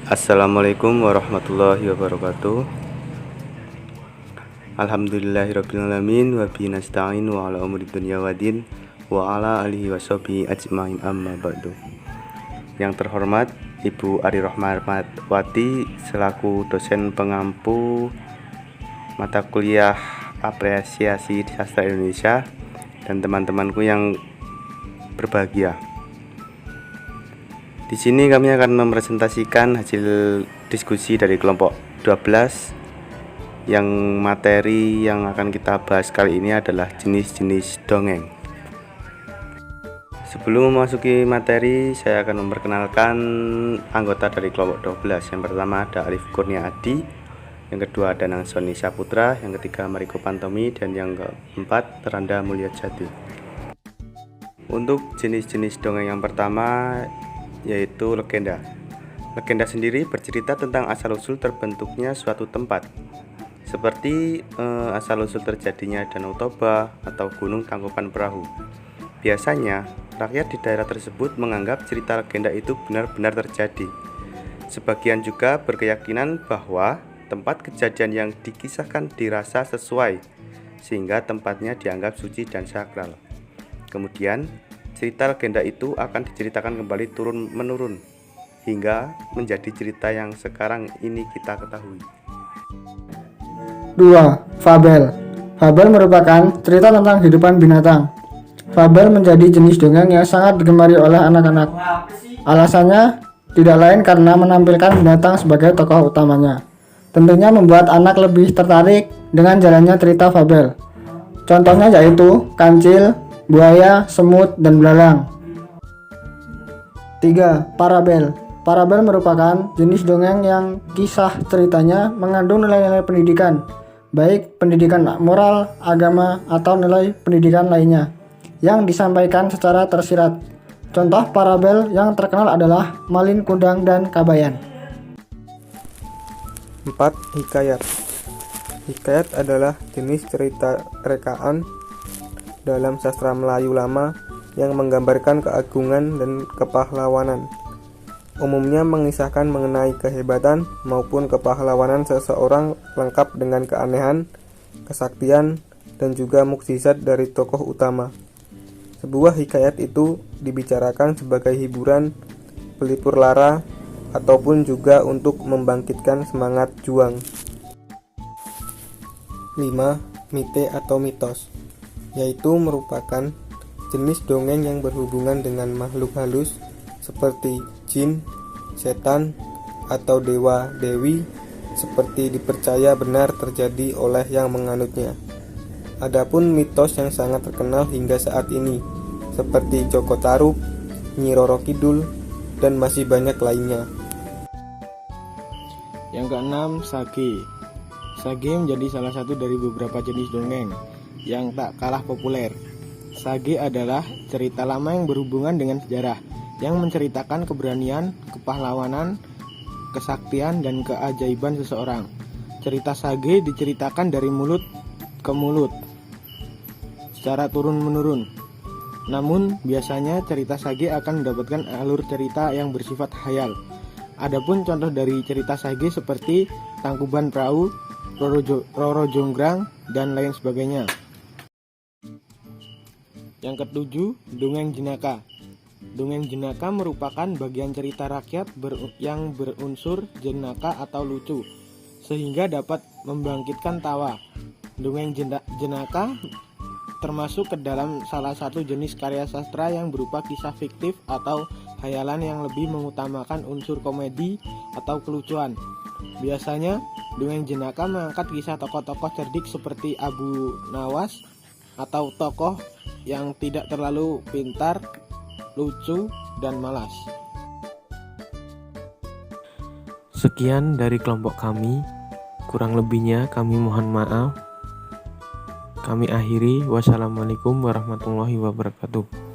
Assalamualaikum warahmatullahi wabarakatuh. Alhamdulillahirrabbilalamin. Wa bihi nasta'in wa ala umuri dunya waddin wa ala alihi washabihi ajmain amma ba'du. Yang terhormat Ibu Ari Rahmawati selaku dosen pengampu mata kuliah apresiasi sastra Indonesia dan teman-temanku yang berbahagia. Di sini kami akan mempresentasikan hasil diskusi dari kelompok 12 yang materi yang akan kita bahas kali ini adalah jenis-jenis dongeng. Sebelum memasuki materi, saya akan memperkenalkan anggota dari kelompok 12. Yang pertama ada Arif Kurnia Adi, yang kedua ada Nangsoni Saputra, yang ketiga Mariko Pantomi, dan yang keempat Teranda Mulyajati. Untuk jenis-jenis dongeng yang pertama yaitu legenda. Legenda sendiri bercerita tentang asal-usul terbentuknya suatu tempat, seperti asal-usul terjadinya Danau Toba atau Gunung Tangkuban Perahu. Biasanya, rakyat di daerah tersebut menganggap cerita legenda itu benar-benar terjadi. Sebagian juga berkeyakinan bahwa tempat kejadian yang dikisahkan dirasa sesuai, sehingga tempatnya dianggap suci dan sakral. Kemudian, cerita legenda itu akan diceritakan kembali turun-menurun hingga menjadi cerita yang sekarang ini kita ketahui. 2. Fabel. Fabel merupakan cerita tentang kehidupan binatang. Fabel menjadi jenis dongeng yang sangat digemari oleh anak-anak. Alasannya tidak lain karena menampilkan binatang sebagai tokoh utamanya. Tentunya membuat anak lebih tertarik dengan jalannya cerita fabel. Contohnya yaitu kancil, buaya, semut, dan belalang. 3. Parabel. Parabel merupakan jenis dongeng yang kisah ceritanya mengandung nilai-nilai pendidikan, baik pendidikan moral, agama, atau nilai pendidikan lainnya, yang disampaikan secara tersirat. Contoh parabel yang terkenal adalah Malin Kundang dan Kabayan. 4. Hikayat. Hikayat adalah jenis cerita rekaan dalam sastra Melayu lama yang menggambarkan keagungan dan kepahlawanan. Umumnya mengisahkan mengenai kehebatan maupun kepahlawanan seseorang lengkap dengan keanehan, kesaktian, dan juga mukjizat dari tokoh utama. Sebuah hikayat itu dibicarakan sebagai hiburan, pelipur lara, ataupun juga untuk membangkitkan semangat juang. 5. Mite atau mitos, yaitu merupakan jenis dongeng yang berhubungan dengan makhluk halus seperti jin, setan, atau dewa-dewi seperti dipercaya benar terjadi oleh yang menganutnya. Adapun mitos yang sangat terkenal hingga saat ini seperti Joko Tarub, Nyi Roro Kidul, dan masih banyak lainnya. Yang keenam, sage. Sage menjadi salah satu dari beberapa jenis dongeng yang tak kalah populer. Sage adalah cerita lama yang berhubungan dengan sejarah, yang menceritakan keberanian, kepahlawanan, kesaktian, dan keajaiban seseorang. Cerita sage diceritakan dari mulut ke mulut secara turun-menurun. Namun, biasanya cerita sage akan mendapatkan alur cerita yang bersifat khayal. Adapun contoh dari cerita sage seperti Tangkuban Perahu, Roro Jonggrang, dan lain sebagainya. Yang ketujuh, dongeng jenaka. Dongeng jenaka merupakan bagian cerita rakyat yang berunsur jenaka atau lucu, sehingga dapat membangkitkan tawa. Dongeng jenaka termasuk ke dalam salah satu jenis karya sastra yang berupa kisah fiktif atau khayalan yang lebih mengutamakan unsur komedi atau kelucuan. Biasanya, dongeng jenaka mengangkat kisah tokoh-tokoh cerdik seperti Abu Nawas atau tokoh yang tidak terlalu pintar, lucu, dan malas. Sekian dari kelompok kami, kurang lebihnya kami mohon maaf. Kami akhiri, wassalamualaikum warahmatullahi wabarakatuh.